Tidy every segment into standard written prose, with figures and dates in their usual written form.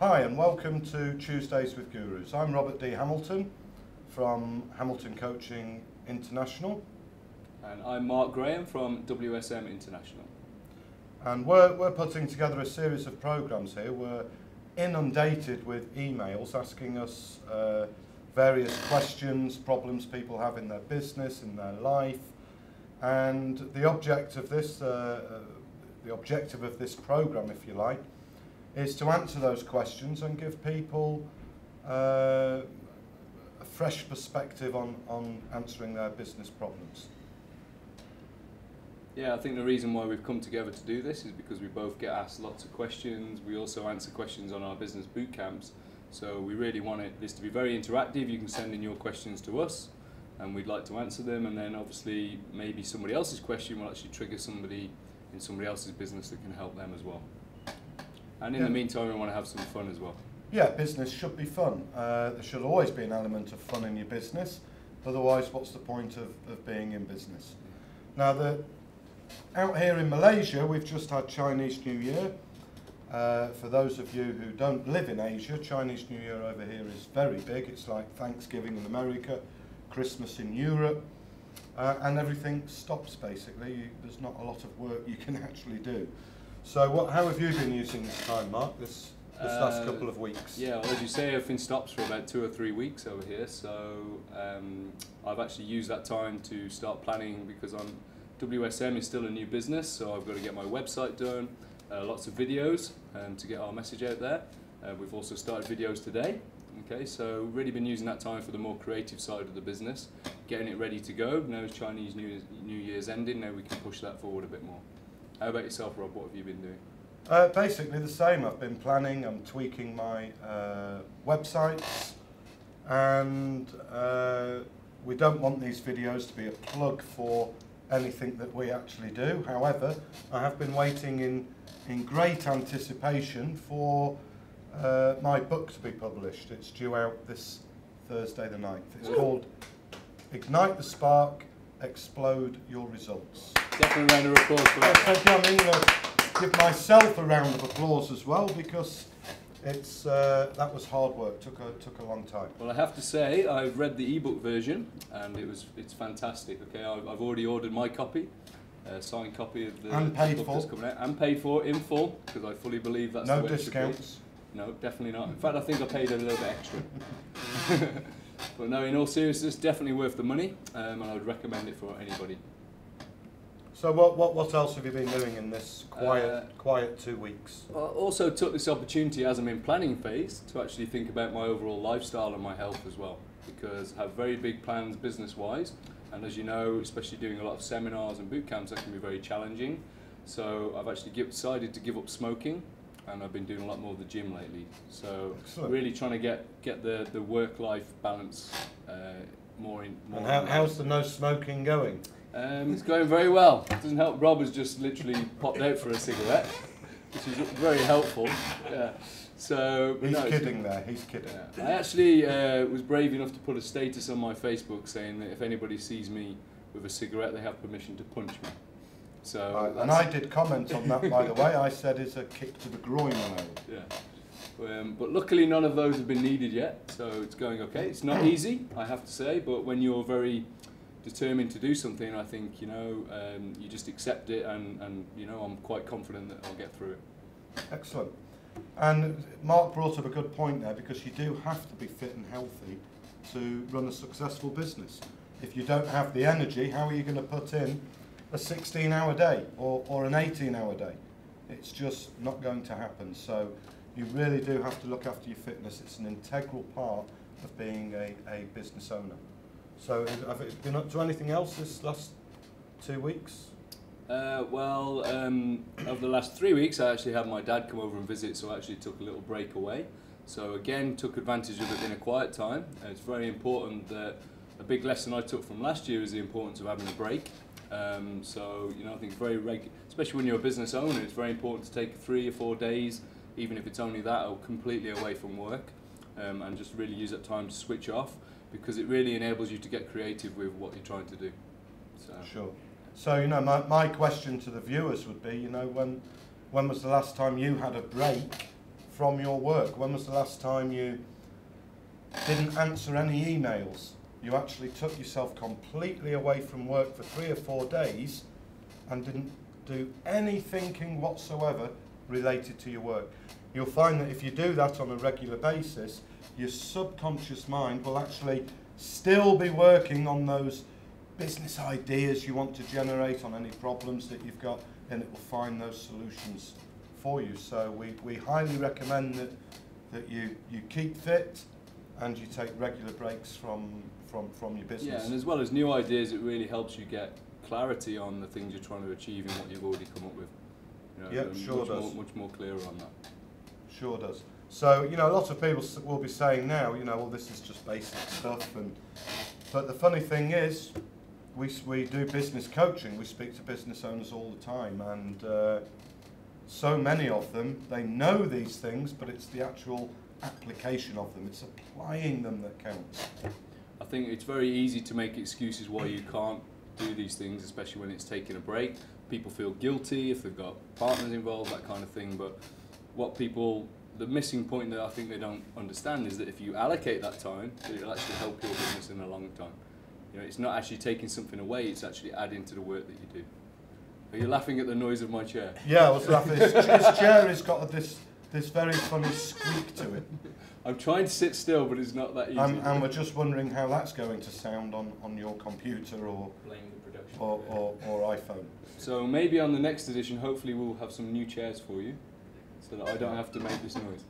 Hi and welcome to Tuesdays with Gurus. I'm Robert D. Hamilton from Hamilton Coaching International. And I'm Mark Graham from WSM International. And we're putting together a series of programs here. We're inundated with emails asking us various questions, problems people have in their business, in their life. And the objective of this program, if you like, is to answer those questions and give people a fresh perspective on answering their business problems. Yeah, I think the reason why we've come together to do this is because we both get asked lots of questions. We also answer questions on our business boot camps. So we really want this to be very interactive. You can send in your questions to us and we'd like to answer them, and then obviously maybe somebody else's question will actually trigger somebody in somebody else's business that can help them as well. And in the meantime, we want to have some fun as well. Yeah, business should be fun. There should always be an element of fun in your business. Otherwise, what's the point of being in business? Now, out here in Malaysia, we've just had Chinese New Year. For those of you who don't live in Asia, Chinese New Year over here is very big. It's like Thanksgiving in America, Christmas in Europe, and everything stops basically. There's not a lot of work you can actually do. So how have you been using this time, Mark, this last couple of weeks? Yeah, well, as you say, everything stops for about 2 or 3 weeks over here. So I've actually used that time to start planning, because WSM is still a new business, so I've got to get my website done, lots of videos to get our message out there. We've also started videos today. Okay, so really been using that time for the more creative side of the business, getting it ready to go. Now as Chinese New Year's ending, now we can push that forward a bit more. How about yourself, Rob? What have you been doing? Basically the same. I've been planning, I'm tweaking my websites, and we don't want these videos to be a plug for anything that we actually do. However, I have been waiting in great anticipation for my book to be published. It's due out this Thursday the 9th. It's called Ignite the Spark, Explode Your Results. Definitely a round of applause for that. Thank you. I'm going to give myself a round of applause as well, because that was hard work. Took a long time. Well, I have to say, I've read the ebook version, and it's fantastic. Okay, I've already ordered my copy, signed copy of the book that's coming out, and paid for in full, because I fully believe that's no the way discounts. It should be. No, definitely not. In fact, I think I paid a little bit extra. But no, in all seriousness, definitely worth the money, and I would recommend it for anybody. So what else have you been doing in this quiet 2 weeks? I also took this opportunity as I'm in planning phase to actually think about my overall lifestyle and my health as well, because I have very big plans business-wise, and as you know, especially doing a lot of seminars and boot camps, that can be very challenging. So I've actually decided to give up smoking, and I've been doing a lot more of the gym lately. So excellent. Really trying to get the work-life balance more in. And how's the no smoking going? It's going very well. It doesn't help. Rob has just literally popped out for a cigarette, which is very helpful. Yeah. So he's kidding there. He's kidding. Yeah. I actually was brave enough to put a status on my Facebook saying that if anybody sees me with a cigarette, they have permission to punch me. So and I did comment on that, by the way. I said it's a kick to the groin. Yeah. But luckily none of those have been needed yet, so it's going okay. It's not easy, I have to say, but when you're very determined to do something, I think you just accept it, and I'm quite confident that I'll get through it. Excellent. And Mark brought up a good point there, because you do have to be fit and healthy to run a successful business. If you don't have the energy, how are you going to put in a 16-hour day or an 18-hour day? It's just not going to happen. So you really do have to look after your fitness. It's an integral part of being a business owner. So have you been up to anything else this last 2 weeks? Well, over the last 3 weeks, I actually had my dad come over and visit, so I actually took a little break away. So again, took advantage of it in a quiet time. And it's very important that a big lesson I took from last year is the importance of having a break. So I think it's very especially when you're a business owner, it's very important to take 3 or 4 days, even if it's only that, or completely away from work, and just really use that time to switch off, because it really enables you to get creative with what you're trying to do. So. Sure. So my question to the viewers would be, when was the last time you had a break from your work? When was the last time you didn't answer any emails? You actually took yourself completely away from work for 3 or 4 days and didn't do any thinking whatsoever related to your work. You'll find that if you do that on a regular basis, your subconscious mind will actually still be working on those business ideas you want to generate, on any problems that you've got, and it will find those solutions for you. So we highly recommend that you keep fit and you take regular breaks from your business. Yeah, and as well as new ideas, it really helps you get clarity on the things you're trying to achieve and what you've already come up with. You know, yeah, sure does. Much more clearer on that. Sure does. So, you know, a lot of people will be saying now, you know, well, this is just basic stuff. But the funny thing is, we do business coaching. We speak to business owners all the time, and so many of them, they know these things, but it's the actual application of them. It's applying them that counts. I think it's very easy to make excuses why you can't do these things, especially when it's taking a break. People feel guilty if they've got partners involved, that kind of thing. But the missing point that I think they don't understand is that if you allocate that time, it'll actually help your business in a long time. You know, it's not actually taking something away, it's actually adding to the work that you do. Are you laughing at the noise of my chair? Yeah, I was laughing. His chair has got this very funny squeak to it. I'm trying to sit still, but it's not that easy. And we're just wondering how that's going to sound on your computer or iPhone. So maybe on the next edition, hopefully we'll have some new chairs for you, so that I don't have to make this noise.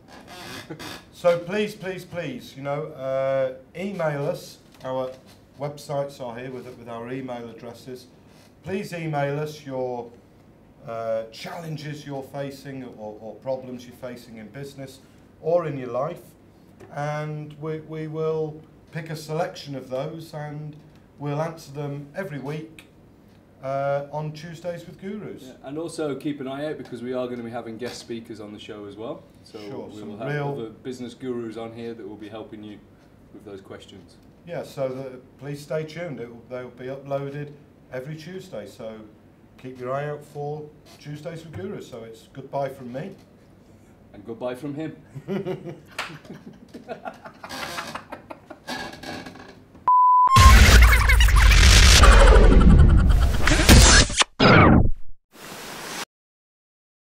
So please, you know, email us. Our websites are here with our email addresses. Please email us your challenges you're facing or problems you're facing in business or in your life, and we will pick a selection of those and we'll answer them every week on Tuesdays with Gurus. Yeah, and also keep an eye out, because we are going to be having guest speakers on the show as well. So sure, we will have other business gurus on here that will be helping you with those questions. Yeah, so please stay tuned. They'll be uploaded every Tuesday. So keep your eye out for Tuesdays with Gurus. So it's goodbye from me. And goodbye from him.